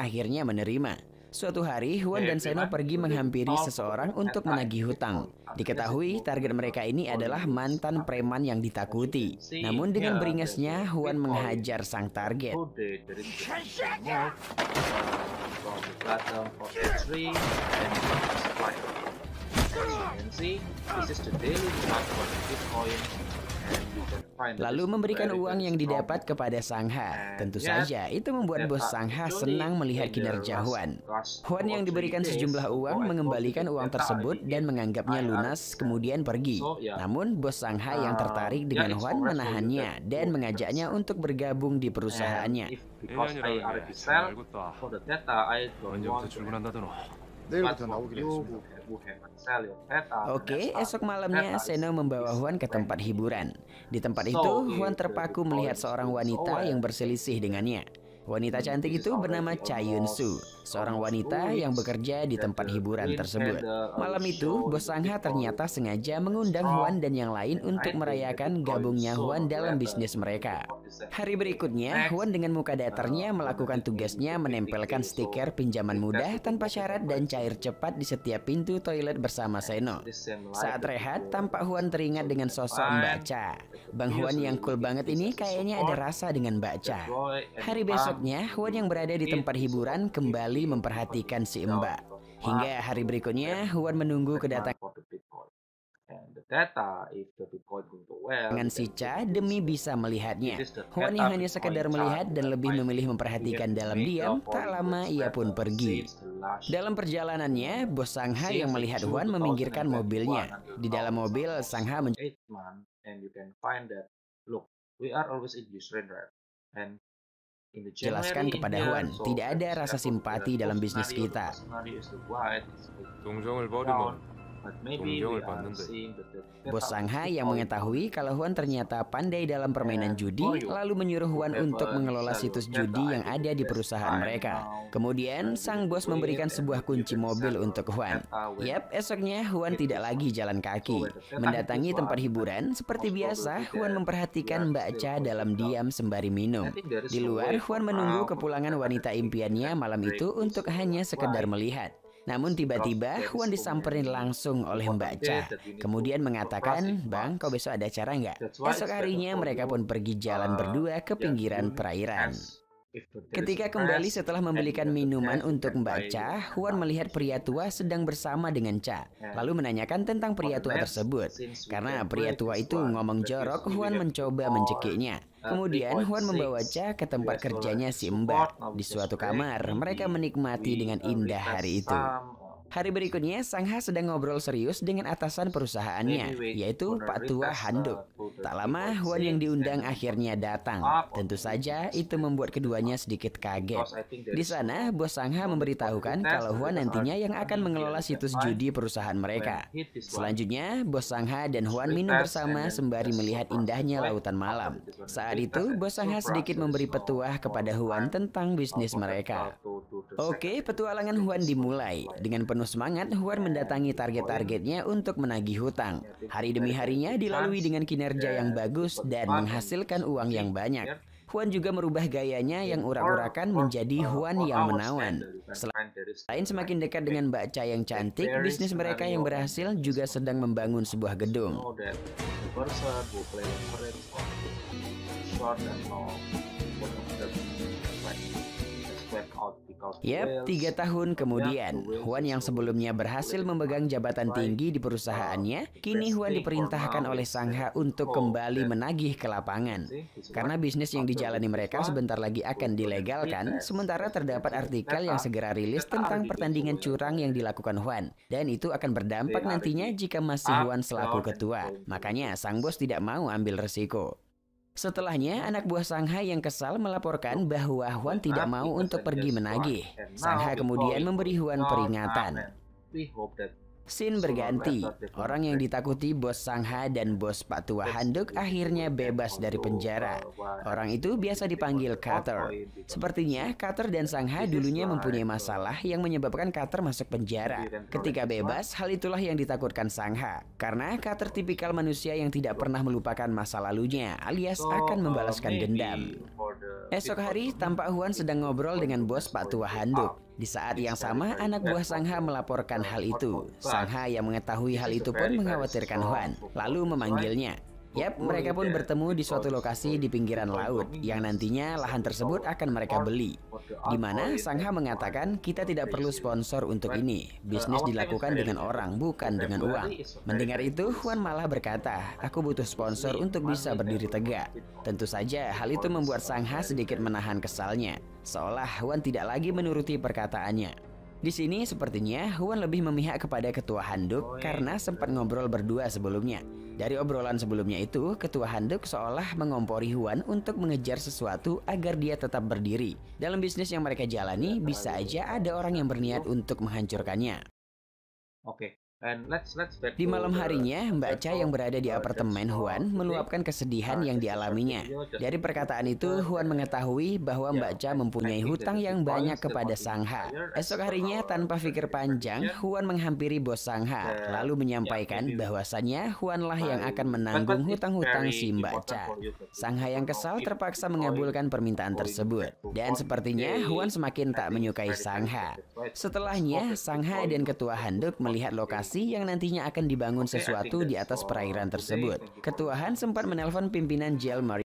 akhirnya menerima. Suatu hari, Huan dan Seno pergi menghampiri seseorang untuk menagih hutang. Diketahui target mereka ini adalah mantan preman yang ditakuti. Namun dengan beringasnya, Huan menghajar sang target. Lalu memberikan uang yang didapat kepada Sangha. Tentu saja itu membuat bos Sangha senang melihat kinerja Huan. Huan yang diberikan sejumlah uang mengembalikan uang tersebut dan menganggapnya lunas kemudian pergi. Namun bos Sangha yang tertarik dengan Huan menahannya dan mengajaknya untuk bergabung di perusahaannya. Oke, esok malamnya Seno membawa Huan ke tempat hiburan. Di tempat itu, Huan terpaku melihat seorang wanita yang berselisih dengannya. Wanita cantik itu bernama Cha Yun-su, seorang wanita yang bekerja di tempat hiburan tersebut. Malam itu, bos Sangha ternyata sengaja mengundang Huan dan yang lain untuk merayakan gabungnya Huan dalam bisnis mereka. Hari berikutnya, Huan dengan muka datarnya melakukan tugasnya menempelkan stiker pinjaman mudah tanpa syarat dan cair cepat di setiap pintu toilet bersama Seno. Saat rehat, tampak Huan teringat dengan sosok Mbak Cha. Bang Huan yang cool banget ini kayaknya ada rasa dengan Mbak Cha. Hari besoknya, Huan yang berada di tempat hiburan kembali memperhatikan si Mbak. Hingga hari berikutnya, Huan menunggu kedatangan si Cha demi bisa melihatnya. Huan yang hanya sekedar melihat dan lebih memilih memperhatikan dalam diam, tak lama ia pun pergi. Dalam perjalanannya, bos Sangha yang melihat Huan meminggirkan mobilnya. Di dalam mobil, Sangha jelaskan kepada Huan, tidak ada rasa simpati dalam bisnis kita. Bos Sangha yang mengetahui kalau Huan ternyata pandai dalam permainan judi, lalu menyuruh Huan untuk mengelola situs judi yang ada di perusahaan mereka. Kemudian, sang bos memberikan sebuah kunci mobil untuk Huan. Yap, esoknya Huan tidak lagi jalan kaki. Mendatangi tempat hiburan, seperti biasa, Huan memperhatikan Mbak Cha dalam diam sembari minum. Di luar, Huan menunggu kepulangan wanita impiannya malam itu untuk hanya sekedar melihat. Namun tiba-tiba Huan disamperin langsung oleh Mbak Cha. Kemudian mengatakan, "Bang, kau besok ada acara nggak?" Esok harinya mereka pun pergi jalan berdua ke pinggiran perairan. Ketika kembali setelah membelikan minuman untuk Mbak Cha, Huan melihat pria tua sedang bersama dengan Cha. Lalu menanyakan tentang pria tua tersebut. Karena pria tua itu ngomong jorok, Huan mencoba mencekiknya. Kemudian Huan membawa Cha ke tempat kerjanya si Mbak. Di suatu kamar, mereka menikmati dengan indah hari itu. Hari berikutnya, Sangha sedang ngobrol serius dengan atasan perusahaannya, yaitu Pak Tua Handuk. Tak lama, Huan yang diundang akhirnya datang. Tentu saja, itu membuat keduanya sedikit kaget. Di sana, bos Sangha memberitahukan kalau Huan nantinya yang akan mengelola situs judi perusahaan mereka. Selanjutnya, bos Sangha dan Huan minum bersama sembari melihat indahnya lautan malam. Saat itu, bos Sangha sedikit memberi petuah kepada Huan tentang bisnis mereka. Oke, petualangan Huan dimulai. Dengan penuh semangat, Huan mendatangi target-targetnya untuk menagih hutang. Hari demi harinya dilalui dengan kinerja yang bagus dan menghasilkan uang yang banyak. Huan juga merubah gayanya yang urak-urakan menjadi Huan yang menawan. Selain semakin dekat dengan Mbak Cha yang cantik, bisnis mereka yang berhasil juga sedang membangun sebuah gedung. Yap, 3 tahun kemudian, Huan yang sebelumnya berhasil memegang jabatan tinggi di perusahaannya, kini Huan diperintahkan oleh Sangha untuk kembali menagih ke lapangan. Karena bisnis yang dijalani mereka sebentar lagi akan dilegalkan, sementara terdapat artikel yang segera rilis tentang pertandingan curang yang dilakukan Huan. Dan itu akan berdampak nantinya jika masih Huan selaku ketua. Makanya sang bos tidak mau ambil resiko. Setelahnya, anak buah Sangha yang kesal melaporkan bahwa Huan tidak mau untuk pergi menagih. Sangha kemudian memberi Huan peringatan. Scene berganti. Orang yang ditakuti bos Sangha dan bos Pak Tua Handuk akhirnya bebas dari penjara. Orang itu biasa dipanggil Carter. Sepertinya Carter dan Sangha dulunya mempunyai masalah yang menyebabkan Carter masuk penjara. Ketika bebas, hal itulah yang ditakutkan Sangha. Karena Carter tipikal manusia yang tidak pernah melupakan masa lalunya, alias akan membalaskan dendam. Esok hari, tampak Huan sedang ngobrol dengan bos Pak Tua Handuk. Di saat yang sama, anak buah Sangha melaporkan hal itu. Sangha yang mengetahui hal itu pun mengkhawatirkan Huan, lalu memanggilnya. Yap, mereka pun bertemu di suatu lokasi di pinggiran laut, yang nantinya lahan tersebut akan mereka beli. Di mana Sangha mengatakan, kita tidak perlu sponsor untuk ini. Bisnis dilakukan dengan orang, bukan dengan uang. Mendengar itu, Huan malah berkata, aku butuh sponsor untuk bisa berdiri tegak. Tentu saja, hal itu membuat Sangha sedikit menahan kesalnya. Seolah Huan tidak lagi menuruti perkataannya. Di sini sepertinya Huan lebih memihak kepada Ketua Handuk karena sempat ngobrol berdua sebelumnya. Dari obrolan sebelumnya itu, Ketua Handuk seolah mengompori Huan untuk mengejar sesuatu agar dia tetap berdiri. Dalam bisnis yang mereka jalani, bisa aja ada orang yang berniat untuk menghancurkannya. Di malam harinya, Mbak Cha yang berada di apartemen Huan meluapkan kesedihan yang dialaminya. Dari perkataan itu, Huan mengetahui bahwa Mbak Cha mempunyai hutang yang banyak kepada Sangha. Esok harinya, tanpa pikir panjang, Huan menghampiri bos Sangha, lalu menyampaikan bahwasannya Huanlah yang akan menanggung hutang-hutang si Mbak Cha. Sangha yang kesal terpaksa mengabulkan permintaan tersebut. Dan sepertinya Huan semakin tak menyukai Sangha. Setelahnya, Sangha dan Ketua Handuk melihat lokasi yang nantinya akan dibangun sesuatu di atas perairan tersebut. Ketua Han sempat menelpon pimpinan Jail Marine